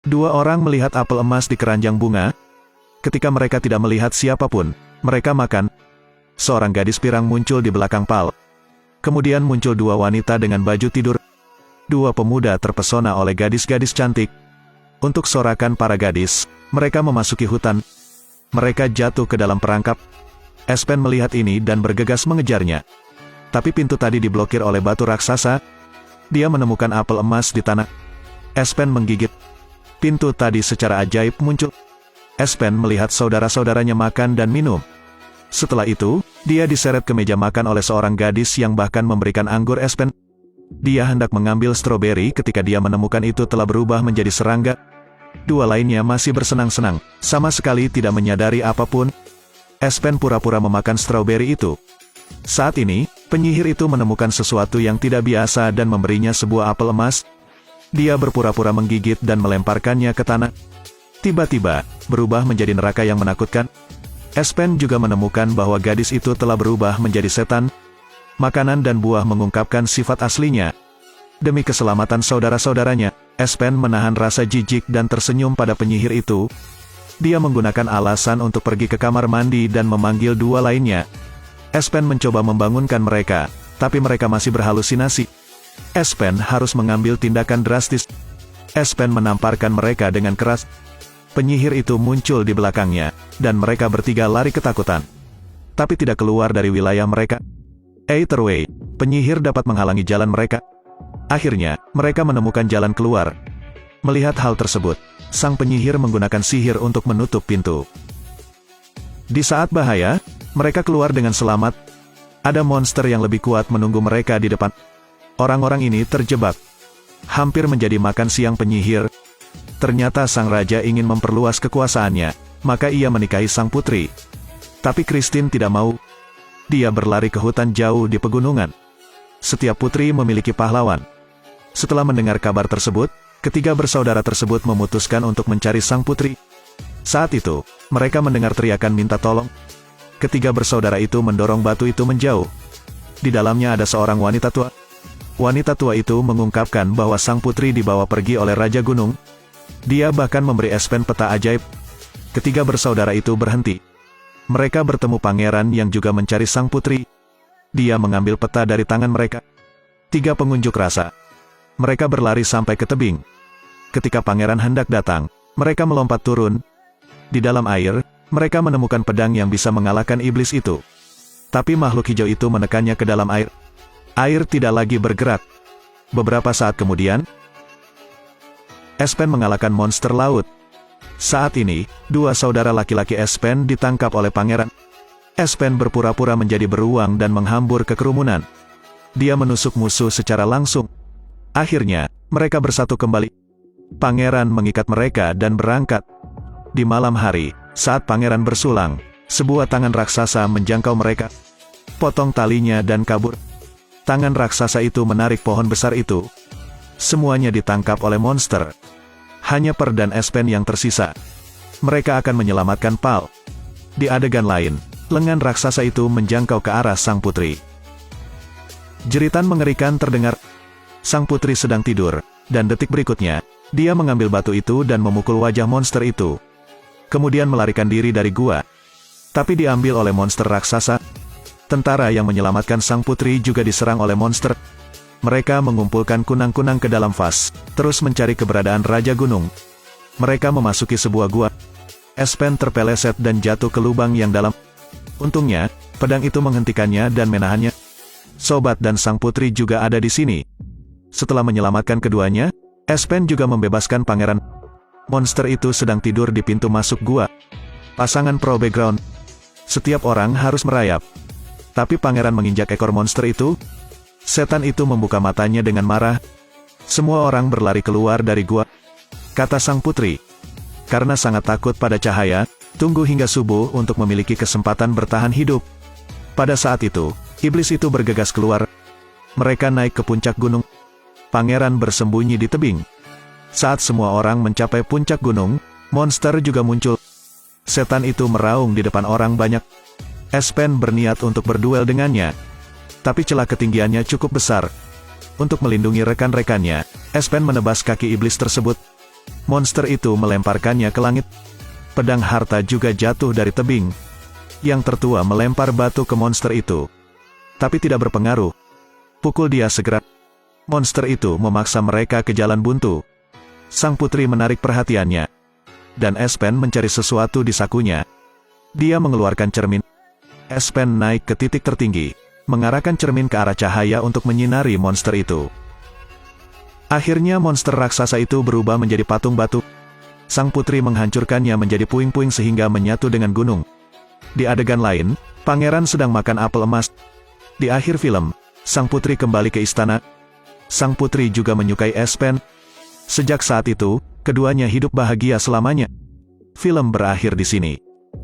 Dua orang melihat apel emas di keranjang bunga. Ketika mereka tidak melihat siapapun, mereka makan. Seorang gadis pirang muncul di belakang Pal. Kemudian muncul dua wanita dengan baju tidur. Dua pemuda terpesona oleh gadis-gadis cantik. Untuk sorakan para gadis, mereka memasuki hutan. Mereka jatuh ke dalam perangkap. Espen melihat ini dan bergegas mengejarnya. Tapi pintu tadi diblokir oleh batu raksasa. Dia menemukan apel emas di tanah. Espen menggigit. Pintu tadi secara ajaib muncul. Espen melihat saudara-saudaranya makan dan minum. Setelah itu, dia diseret ke meja makan oleh seorang gadis yang bahkan memberikan anggur Espen. Dia hendak mengambil stroberi ketika dia menemukan itu telah berubah menjadi serangga. Dua lainnya masih bersenang-senang, sama sekali tidak menyadari apapun. Espen pura-pura memakan stroberi itu. Saat ini, penyihir itu menemukan sesuatu yang tidak biasa dan memberinya sebuah apel emas. Dia berpura-pura menggigit dan melemparkannya ke tanah. Tiba-tiba, berubah menjadi neraka yang menakutkan. Espen juga menemukan bahwa gadis itu telah berubah menjadi setan. Makanan dan buah mengungkapkan sifat aslinya. Demi keselamatan saudara-saudaranya, Espen menahan rasa jijik dan tersenyum pada penyihir itu. Dia menggunakan alasan untuk pergi ke kamar mandi dan memanggil dua lainnya. Espen mencoba membangunkan mereka, tapi mereka masih berhalusinasi. Espen harus mengambil tindakan drastis. Espen menamparkan mereka dengan keras. Penyihir itu muncul di belakangnya, dan mereka bertiga lari ketakutan. Tapi tidak keluar dari wilayah mereka. Either way, penyihir dapat menghalangi jalan mereka. Akhirnya, mereka menemukan jalan keluar. Melihat hal tersebut, sang penyihir menggunakan sihir untuk menutup pintu. Di saat bahaya, mereka keluar dengan selamat. Ada monster yang lebih kuat menunggu mereka di depan. Orang-orang ini terjebak. Hampir menjadi makan siang penyihir. Ternyata sang raja ingin memperluas kekuasaannya, maka ia menikahi sang putri. Tapi Christine tidak mau. Dia berlari ke hutan jauh di pegunungan. Setiap putri memiliki pahlawan. Setelah mendengar kabar tersebut, ketiga bersaudara tersebut memutuskan untuk mencari sang putri. Saat itu, mereka mendengar teriakan minta tolong. Ketiga bersaudara itu mendorong batu itu menjauh. Di dalamnya ada seorang wanita tua. Wanita tua itu mengungkapkan bahwa sang putri dibawa pergi oleh Raja Gunung. Dia bahkan memberi Espen peta ajaib. Ketiga bersaudara itu berhenti. Mereka bertemu pangeran yang juga mencari sang putri. Dia mengambil peta dari tangan mereka. Tiga pengunjuk rasa. Mereka berlari sampai ke tebing. Ketika pangeran hendak datang, mereka melompat turun. Di dalam air, mereka menemukan pedang yang bisa mengalahkan iblis itu. Tapi makhluk hijau itu menekannya ke dalam air. Air tidak lagi bergerak. Beberapa saat kemudian, Espen mengalahkan monster laut. Saat ini, dua saudara laki-laki Espen ditangkap oleh pangeran. Espen berpura-pura menjadi beruang dan menghambur ke kerumunan. Dia menusuk musuh secara langsung. Akhirnya, mereka bersatu kembali. Pangeran mengikat mereka dan berangkat. Di malam hari, saat pangeran bersulang, sebuah tangan raksasa menjangkau mereka. Potong talinya dan kabur. Tangan raksasa itu menarik pohon besar itu. Semuanya ditangkap oleh monster. Hanya Per dan Espen yang tersisa. Mereka akan menyelamatkan Pal. Di adegan lain, lengan raksasa itu menjangkau ke arah sang putri. Jeritan mengerikan terdengar. Sang putri sedang tidur, dan detik berikutnya, dia mengambil batu itu dan memukul wajah monster itu. Kemudian melarikan diri dari gua. Tapi diambil oleh monster raksasa. Tentara yang menyelamatkan sang putri juga diserang oleh monster. Mereka mengumpulkan kunang-kunang ke dalam vas, terus mencari keberadaan Raja Gunung. Mereka memasuki sebuah gua. Espen terpeleset dan jatuh ke lubang yang dalam. Untungnya, pedang itu menghentikannya dan menahannya. Sobat dan sang putri juga ada di sini. Setelah menyelamatkan keduanya, Espen juga membebaskan pangeran. Monster itu sedang tidur di pintu masuk gua. Pasangan pro background. Setiap orang harus merayap. Tapi pangeran menginjak ekor monster itu. Setan itu membuka matanya dengan marah. Semua orang berlari keluar dari gua. Kata sang putri. Karena sangat takut pada cahaya, tunggu hingga subuh untuk memiliki kesempatan bertahan hidup. Pada saat itu, iblis itu bergegas keluar. Mereka naik ke puncak gunung. Pangeran bersembunyi di tebing. Saat semua orang mencapai puncak gunung, monster juga muncul. Setan itu meraung di depan orang banyak. Espen berniat untuk berduel dengannya. Tapi celah ketinggiannya cukup besar. Untuk melindungi rekan-rekannya, Espen menebas kaki iblis tersebut. monster itu melemparkannya ke langit. Pedang harta juga jatuh dari tebing. Yang tertua melempar batu ke monster itu. Tapi tidak berpengaruh. Pukul dia segera. Monster itu memaksa mereka ke jalan buntu. Sang putri menarik perhatiannya. Dan Espen mencari sesuatu di sakunya. Dia mengeluarkan cermin. Espen naik ke titik tertinggi, mengarahkan cermin ke arah cahaya untuk menyinari monster itu. Akhirnya monster raksasa itu berubah menjadi patung batu. Sang putri menghancurkannya menjadi puing-puing sehingga menyatu dengan gunung. Di adegan lain, pangeran sedang makan apel emas. Di akhir film, sang putri kembali ke istana. Sang putri juga menyukai Espen. Sejak saat itu, keduanya hidup bahagia selamanya. Film berakhir di sini.